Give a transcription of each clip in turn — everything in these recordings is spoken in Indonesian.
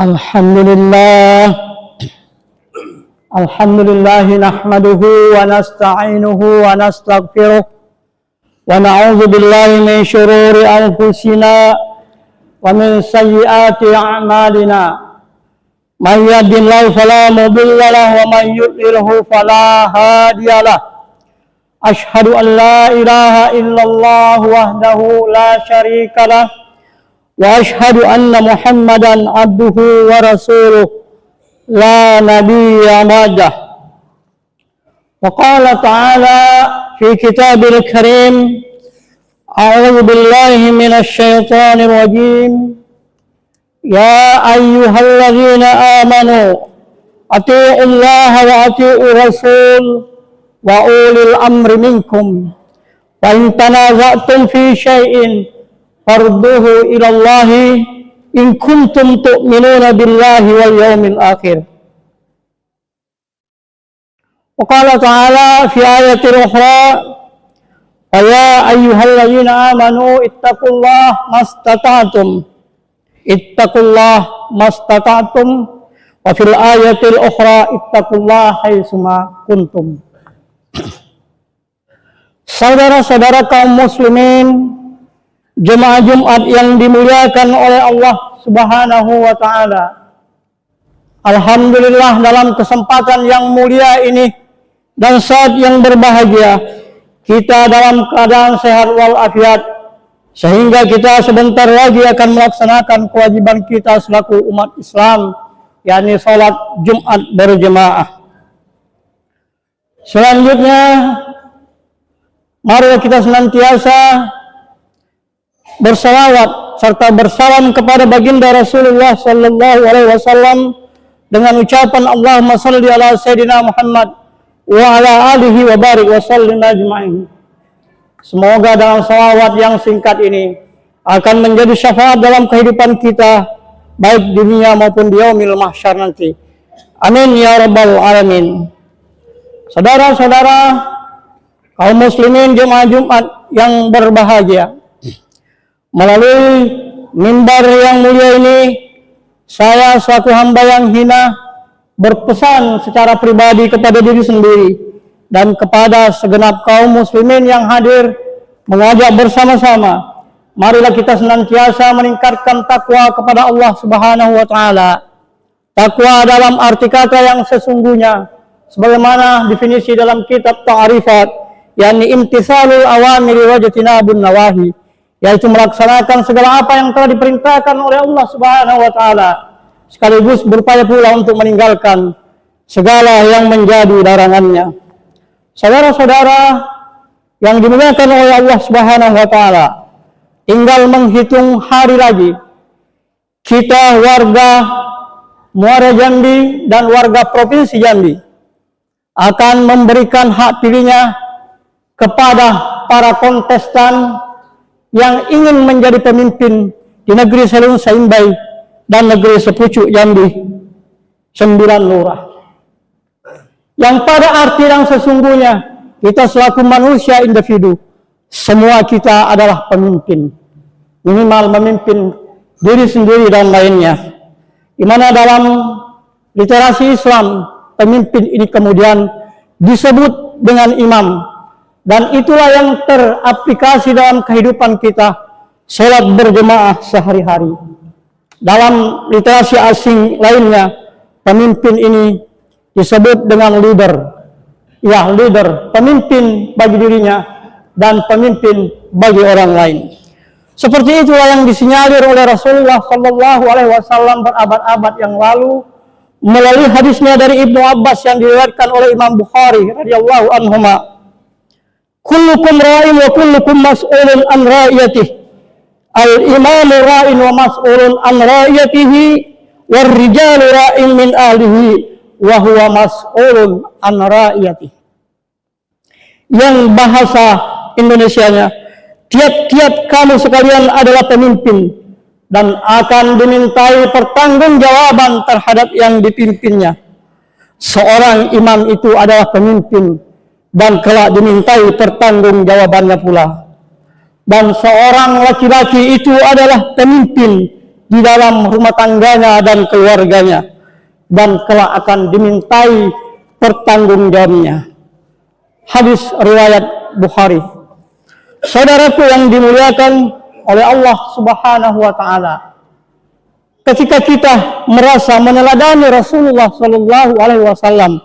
Alhamdulillah nahmaduhu wa nasta'inuhu wa nastaghfiruh wa na'udzu billahi min shururi anfusina wa min sayyiati a'malina. Man yahdihillahu fala mudilla lahu wa man yudlilhu fala hadiya lahu. Asyhadu an la ilaha illallah wahdahu la syarika lahu wa asyhadu anna Muhammadan abduhu wa rasuluh la nabiyya ba'dah. Wa qala ta'ala fi kitabil karim, a'udzu billahi minasy syaithanir rajim. Ya ayyuhalladzina amanu atii'ullaha wa atii'ur rasul wa ulil amri minkum wa in tanaza'tum fi syai'in farduhu ila Allahi in kuntum tu'minuna billahi wal yawmil akhir. Wa qala ta'ala fi ayatil ukhra, ya ayyuhalladzina amanu ittaqullaha mastata'tum wa fil ayatil ukhra ittaqullaha haitsuma kuntum. Saudara-saudara kaum muslimin, jemaah Jumat yang dimuliakan oleh Allah Subhanahu wa ta'ala. Alhamdulillah, dalam kesempatan yang mulia ini dan saat yang berbahagia, kita dalam keadaan sehat walafiat, sehingga kita sebentar lagi akan melaksanakan kewajiban kita selaku umat Islam, yakni salat Jumat berjemaah. Selanjutnya, mari kita senantiasa bersalawat serta bersalam kepada baginda Rasulullah sallallahu alaihi wasallam dengan ucapan Allahumma shalli ala sayyidina Muhammad wa ala alihi wa barik wa sallim ajma'in. Semoga dalam salawat yang singkat ini akan menjadi syafaat dalam kehidupan kita, baik di dunia maupun di yaumil mahsyar nanti. Amin ya rabbal alamin. Saudara-saudara kaum muslimin jemaah Jumat yang berbahagia, melalui mimbar yang mulia ini, saya selaku hamba yang hina berpesan secara pribadi kepada diri sendiri dan kepada segenap kaum muslimin yang hadir, mengajak bersama-sama, marilah kita senantiasa meningkatkan takwa kepada Allah Subhanahu wa ta'ala. Takwa dalam arti kata yang sesungguhnya, sebagaimana definisi dalam kitab Ta'rifat, yakni imtithalul awamiri wa ijtinabun nawahi, yaitu melaksanakan segala apa yang telah diperintahkan oleh Allah Subhanahu wa ta'ala, sekaligus berupaya pula untuk meninggalkan segala yang menjadi larangannya. Saudara-saudara yang dimuliakan oleh Allah Subhanahu wa ta'ala, tinggal menghitung hari lagi kita warga Muara Jambi dan warga Provinsi Jambi akan memberikan hak pilihnya kepada para kontestan yang ingin menjadi pemimpin di negeri Selung Saimbai dan negeri Sepucuk Jambi 9 lurah. Yang pada arti yang sesungguhnya, kita selaku manusia individu, semua kita adalah pemimpin, minimal memimpin diri sendiri dan lainnya. Di mana dalam literasi Islam, pemimpin ini kemudian disebut dengan imam. Dan itulah yang teraplikasi dalam kehidupan kita, sholat berjemaah sehari-hari. Dalam literasi asing lainnya, pemimpin ini disebut dengan leader. Ya, leader, pemimpin bagi dirinya dan pemimpin bagi orang lain. Seperti itulah yang disinyalir oleh Rasulullah sallallahu alaihi wasallam berabad-abad yang lalu melalui hadisnya dari Ibnu Abbas yang diriwayatkan oleh Imam Bukhari radhiyallahu anhuma. Kullukum ra'in wa kullukum mas'ulun an ra'iyatihi. Al-imamu ra'in wa mas'ulun an ra'iyatihi war rijalu ra'in min ahlihi wa huwa mas'ulun an ra'iyatihi. Yang bahasa Indonesianya, tiap-tiap kamu sekalian adalah pemimpin dan akan dimintai pertanggungjawaban terhadap yang dipimpinnya. Seorang imam itu adalah pemimpin dan kelak dimintai pertanggungjawabannya pula. Dan seorang laki-laki itu adalah pemimpin di dalam rumah tangganya dan keluarganya, dan kelak akan dimintai pertanggungjawabannya. Hadis riwayat Bukhari. Saudaraku yang dimuliakan oleh Allah Subhanahu wa taala, ketika kita merasa meneladani Rasulullah sallallahu alaihi wasallam,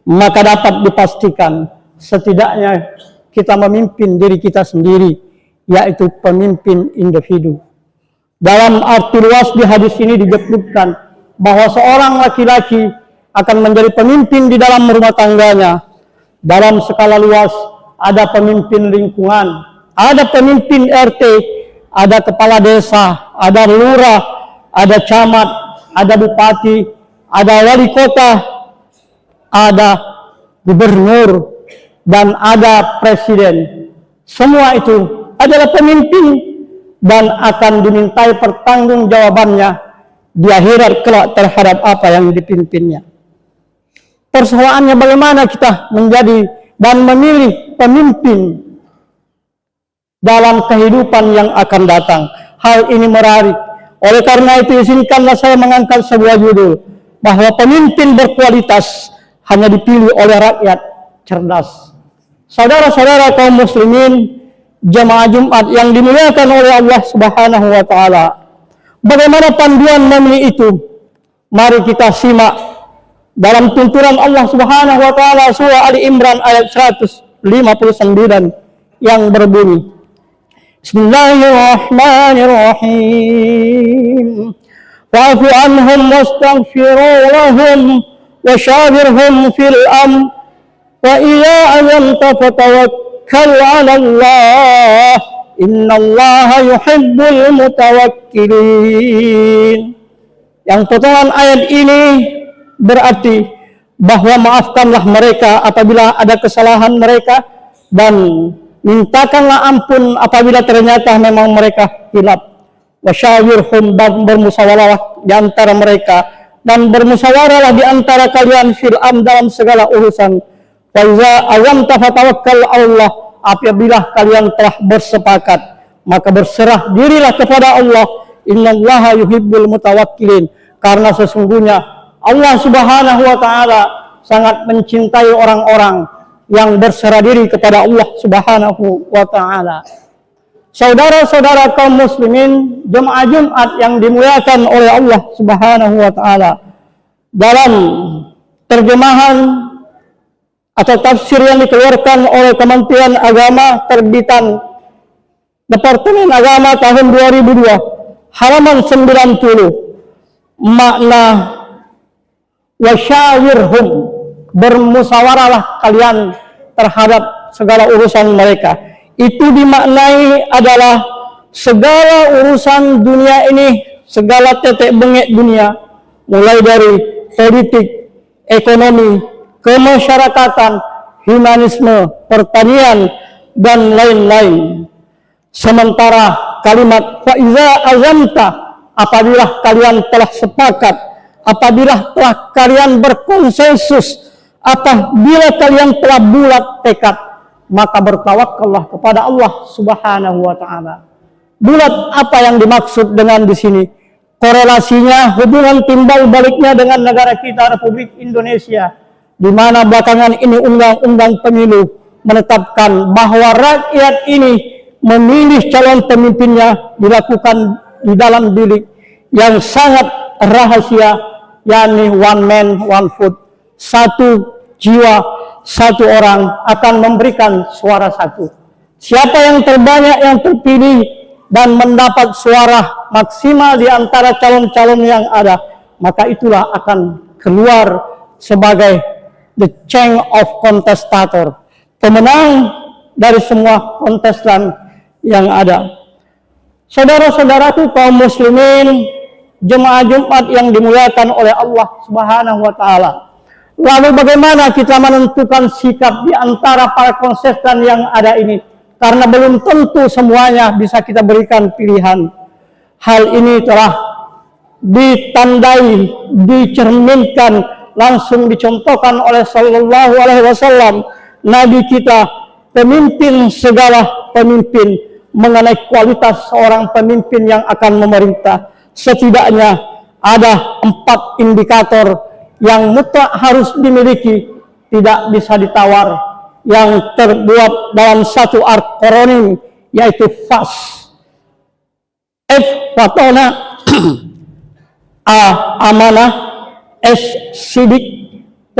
maka dapat dipastikan setidaknya kita memimpin diri kita sendiri, yaitu pemimpin individu. Dalam arti luas di hadis ini disebutkan bahwa seorang laki-laki akan menjadi pemimpin di dalam rumah tangganya. Dalam skala luas ada pemimpin lingkungan, ada pemimpin RT, ada kepala desa, ada lurah, ada camat, ada bupati, ada wali kota, ada gubernur, dan ada presiden. Semua itu adalah pemimpin dan akan dimintai pertanggungjawabannya di akhirat kelak terhadap apa yang dipimpinnya. Persoalannya bagaimana kita menjadi dan memilih pemimpin dalam kehidupan yang akan datang. Hal ini menarik. Oleh karena itu izinkanlah saya mengangkat sebuah judul, bahwa pemimpin berkualitas hanya dipilih oleh rakyat cerdas. Saudara-saudara kaum muslimin, jemaah Jumat yang dimuliakan oleh Allah Subhanahu wa taala, bagaimana panduan memilih itu? Mari kita simak dalam tuntunan Allah Subhanahu wa taala surah Ali Imran ayat 159 yang berbunyi, Bismillahirrahmanirrahim. Wa'fu anhum wastaghfiru lahum wa syawirhum fil amr wa idza azamta fatawakkal 'ala Allah innallaha yuhibbul mutawakkilin. Yang potongan ayat ini berarti bahwa maafkanlah mereka apabila ada kesalahan mereka, dan mintakanlah ampun apabila ternyata memang mereka hilaf. Wasyawirhum, dan bermusyawarah di antara mereka, dan bermusyawarahlah di antara kalian fil am, dalam segala urusan. Wa iza azamta fatawakkal Allah, apabila kalian telah bersepakat maka berserah dirilah kepada Allah. Innallaha yuhibbul mutawakkilin, karena sesungguhnya Allah Subhanahu wa taala sangat mencintai orang-orang yang berserah diri kepada Allah Subhanahu wa taala. Saudara-saudara kaum muslimin, jemaah Jumat yang dimuliakan oleh Allah Subhanahu wa taala, dalam terjemahan atau tafsir yang dikeluarkan oleh Kementerian Agama terbitan Departemen Agama tahun 2002, halaman 90, makna wasyawirhum, bermusyawarahlah kalian terhadap segala urusan mereka, itu dimaknai adalah segala urusan dunia ini, segala tetek bengek dunia, mulai dari politik, ekonomi, kemasyarakatan, humanisme, pertanian, dan lain-lain. Sementara kalimat fa'iza azamta, apabila kalian telah sepakat, apabila telah kalian berkonsensus, apabila kalian telah bulat tekad, maka bertawakallah kepada Allah Subhanahu wa taala. Bulat apa yang dimaksud dengan di sini? Korelasinya, hubungan timbal baliknya dengan negara kita Republik Indonesia, di mana belakangan ini undang-undang pemilu menetapkan bahwa rakyat ini memilih calon pemimpinnya dilakukan di dalam bilik yang sangat rahasia, yakni one man one vote, satu jiwa satu orang akan memberikan suara satu. Siapa yang terbanyak yang terpilih dan mendapat suara maksimal di antara calon-calon yang ada, maka itulah akan keluar sebagai the change of contestator, pemenang dari semua kontestan yang ada. Saudara-saudaraku kaum muslimin, jemaah Jumat yang dimuliakan oleh Allah Subhanahu wa taala. Lalu bagaimana kita menentukan sikap di antara para kontestan yang ada ini? Karena belum tentu semuanya bisa kita berikan pilihan. Hal ini telah ditandai, dicerminkan, langsung dicontohkan oleh Sallallahu Alaihi Wasallam, Nabi kita, pemimpin segala pemimpin, mengenai kualitas seorang pemimpin yang akan memerintah. setidaknya ada 4 indikator yang mutlak harus dimiliki, tidak bisa ditawar, yang terbuat dalam satu akronim, yaitu FAS. F, fatona, A, amanah, S, sidik, T,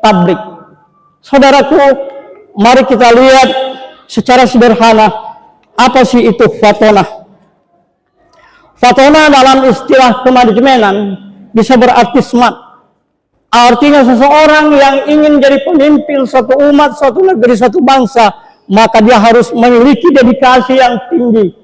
tablik. Saudaraku, mari kita lihat secara sederhana, apa sih itu fatona? Fatona dalam istilah kemanajemenan bisa berarti smart. Artinya seseorang yang ingin jadi pemimpin suatu umat, suatu negeri, suatu bangsa, maka dia harus memiliki dedikasi yang tinggi.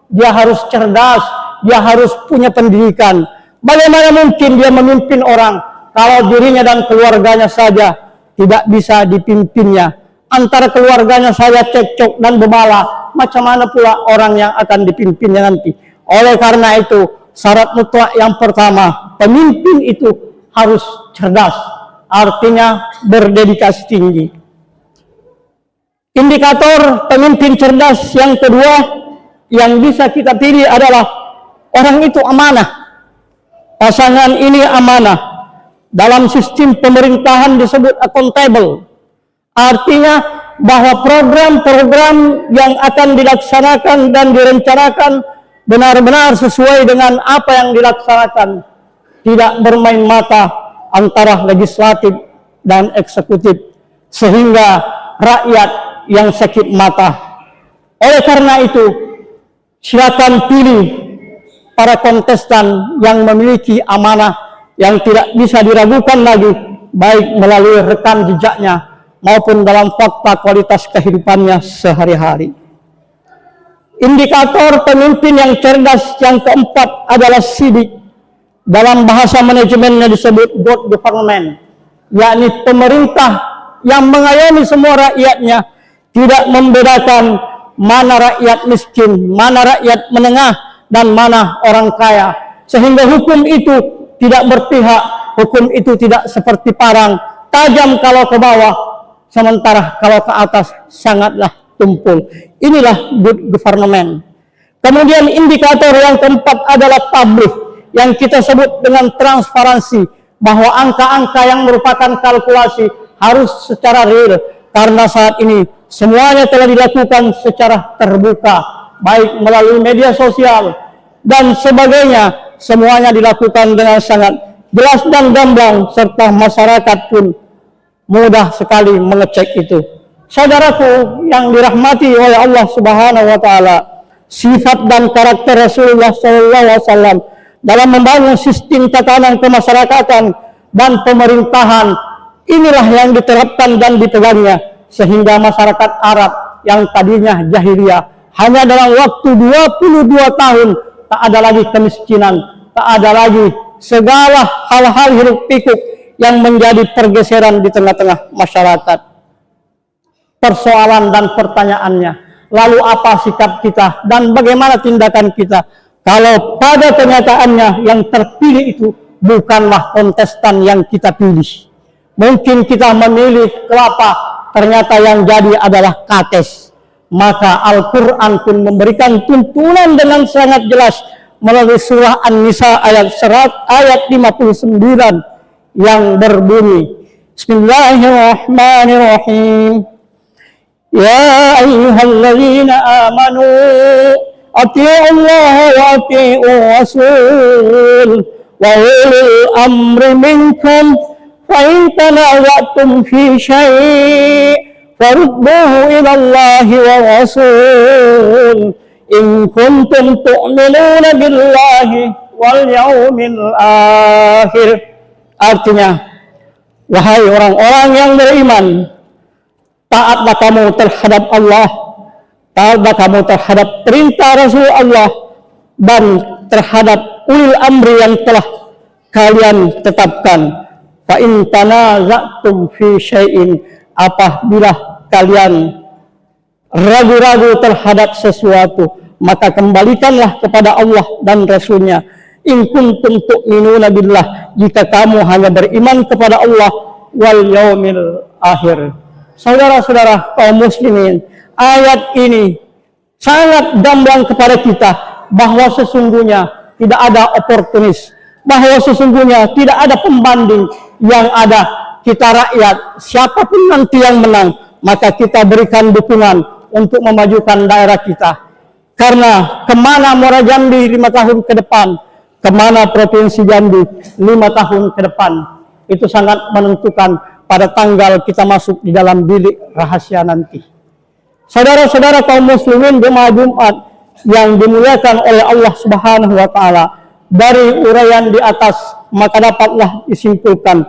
Dia harus cerdas, dia harus punya pendidikan. Bagaimana mungkin dia memimpin orang kalau dirinya dan keluarganya saja tidak bisa dipimpinnya? Antara keluarganya saja cekcok dan bebala, macam mana pula orang yang akan dipimpinnya nanti? Oleh karena itu, syarat mutlak yang pertama, pemimpin itu harus cerdas, artinya berdedikasi tinggi. Indikator pemimpin cerdas yang kedua yang bisa kita pilih adalah orang itu amanah. Pasangan ini amanah. Dalam sistem pemerintahan disebut accountable. Artinya bahwa program-program yang akan dilaksanakan dan direncanakan benar-benar sesuai dengan apa yang dilaksanakan. Tidak bermain mata antara legislatif dan eksekutif, sehingga rakyat yang sakit mata. Oleh karena itu, silakan pilih para kontestan yang memiliki amanah yang tidak bisa diragukan lagi, baik melalui rekam jejaknya maupun dalam fakta kualitas kehidupannya sehari-hari. Indikator pemimpin yang cerdas yang keempat adalah sidik. Dalam bahasa manajemennya disebut good government, yakni pemerintah yang mengayomi semua rakyatnya, tidak membedakan mana rakyat miskin, mana rakyat menengah, dan mana orang kaya. Sehingga hukum itu tidak berpihak, hukum itu tidak seperti parang, tajam kalau ke bawah, sementara kalau ke atas sangatlah tumpul. Inilah good government. Kemudian indikator yang keempat adalah public, yang kita sebut dengan transparansi, bahwa angka-angka yang merupakan kalkulasi harus secara real, karena saat ini semuanya telah dilakukan secara terbuka, baik melalui media sosial dan sebagainya. Semuanya dilakukan dengan sangat jelas dan gamblang, serta masyarakat pun mudah sekali mengecek itu. Saudaraku yang dirahmati oleh Allah Subhanahu wa taala, sifat dan karakter Rasulullah SAW dalam membangun sistem tatanan kemasyarakatan dan pemerintahan, inilah yang diterapkan dan dipegangnya, sehingga masyarakat Arab yang tadinya jahiliyah hanya dalam waktu 22 tahun tak ada lagi kemiskinan, tak ada lagi segala hal-hal hiruk pikuk yang menjadi pergeseran di tengah-tengah masyarakat. Persoalan dan pertanyaannya, lalu apa sikap kita dan bagaimana tindakan kita kalau pada kenyataannya yang terpilih itu bukanlah kontestan yang kita pilih? Mungkin kita memilih kelapa, ternyata yang jadi adalah kates. Maka Al-Quran pun memberikan tuntunan dengan sangat jelas melalui surah An-Nisa ayat 59 yang berbunyi, Bismillahirrahmanirrahim. Ya ayyuhalladzina amanu ati'ullaha wa ati'ur rasul wa ulil amri minkum fa in tanaza'tum fi syai' farudduhu ila Allahi wa rasul in kuntum tu'minuna billahi wal yaumil akhir. Artinya, wahai orang-orang yang beriman, taatlah kamu terhadap Allah, taatlah kamu terhadap perintah Rasul Allah, dan terhadap ulil amri yang telah kalian tetapkan. Fa in tanaza'tum fi syai'in, apabila kalian ragu-ragu terhadap sesuatu, maka kembalikanlah kepada Allah dan Rasulnya. In kuntum tu'minuna billah, jika kamu hanya beriman kepada Allah wal yaumil akhir. Saudara-saudara kaum muslimin, ayat ini sangat gamblang kepada kita bahwa sesungguhnya tidak ada oportunis, bahwa sesungguhnya tidak ada pembanding, yang ada kita rakyat, siapapun nanti yang menang, maka kita berikan dukungan untuk memajukan daerah kita. Karena kemana Muara Jambi 5 tahun ke depan, kemana Provinsi Jambi 5 tahun ke depan, itu sangat menentukan pada tanggal kita masuk di dalam bilik rahasia nanti. Saudara-saudara kaum muslimin jemaah Jumat yang dimuliakan oleh Allah Subhanahu wa taala, dari uraian di atas maka dapatlah disimpulkan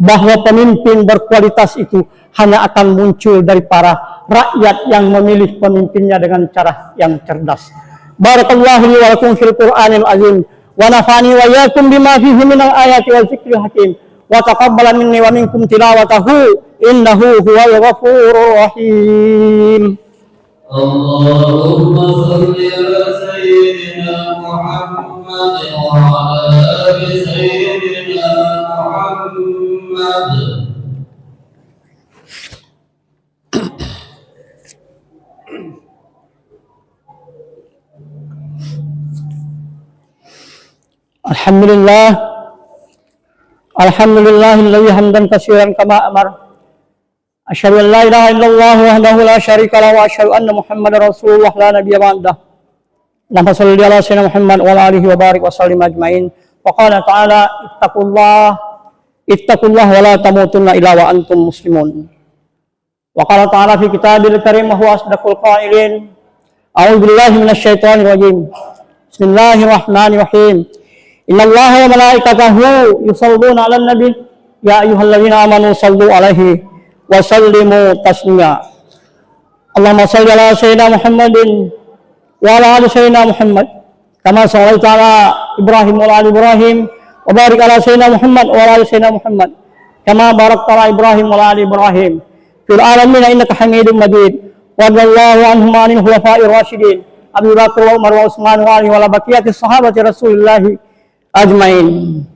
bahwa pemimpin berkualitas itu hanya akan muncul dari para rakyat yang memilih pemimpinnya dengan cara yang cerdas. Barakallahu li wa lakum fil Qur'anil azim wa nafa'ani wa iyyakum bima fihi minal ayati wal dzikril hakim wa taqabbala minni wa minkum tilawatahu innahu huwal ghafurur rahim. Allahumma salli ala sayyidina Muhammad wa ala ali sayyidina Muhammad. Alhamdulillahilladzi hamdan katsiran kama amar. Asyhadu an la ilaha illallah wahdahu la syarika lahu wa asyhadu anna Muhammadar Rasulullah la nabiyya ba'dah. Allahumma shalli ala sayyidina Muhammad wa ala alihi wa barik wa sallim ajmain. Wa qala ta'ala ittaqullaha wa la tamutunna illa wa antum muslimun. Wa qala ta'ala fi kitabil karim wa huwa asdaqul qailin. A'udzu billahi minasy syaithanir rajim. Bismillahirrahmanirrahim. Innallaha wa malaikatahu yusholluna 'alan nabi ya ayyuhalladzina amanu shallu 'alaihi wa sallimu taslima. Allahumma shalli ala sayyidina Muhammadin wa ala ali sayyidina Muhammad kama shallaita ala Ibrahim wa ala ali Ibrahim wa barik ala sayyidina Muhammad wa ala ali sayyidina Muhammad kama barakta ala Ibrahim wa ala ali Ibrahim fil alamin innaka Hamidum Majid. Wa radhiyallahu anhum wa anil khulafa'ir rasyidin Abu Bakar wa Umar wa Utsman wa ali wa ala baqiyatis sahabati Rasulillah ajmain.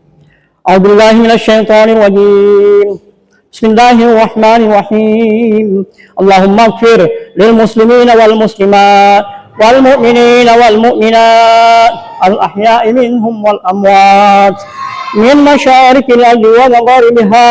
A'udzu billahi minasy syaithanir rajim. Bismillahirrahmanirrahim. Allahumma ighfir lil muslimina wal muslimat wal mu'minina wal mu'minat al ahya'i minhum wal amwat min masyariqil ardi wa magharibiha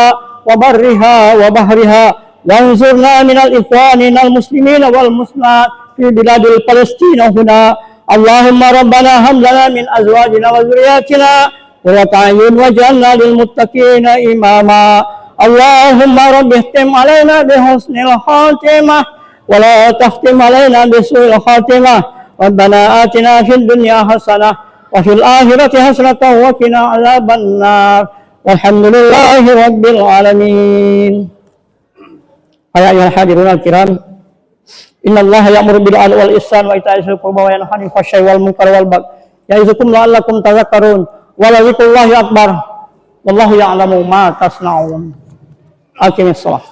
wa barriha wa bahriha wanzurna minal ikhwanina al muslimina wal muslimat fi biladil Palestina huna. Allahumma rabbana hab lana min azwajina wa dhurriyyatina qurrata a'yun waj'alna lil muttaqina imama. Allahumma rabbi ihtim alaina bihusnil khatimah wa la tahtim alaina bisu'il khatimah. Rabbana atina fid dunya hasanah wa fil akhirati hasanatan wa qina adzabannar. Walhamdulillahi rabbil alamin. Ayyuhal hadirun al-kiram, innallaha ya'muru bil 'adli wal ihsan wa ita'i dzil qurba wa yanha 'anil fahsya'i wal munkari wal baghi ya'izukum la'allakum tadhakkarun. Wa la dzikrullahi akbar wallahu ya'lamu ma tasna'un. Aqimis shalah.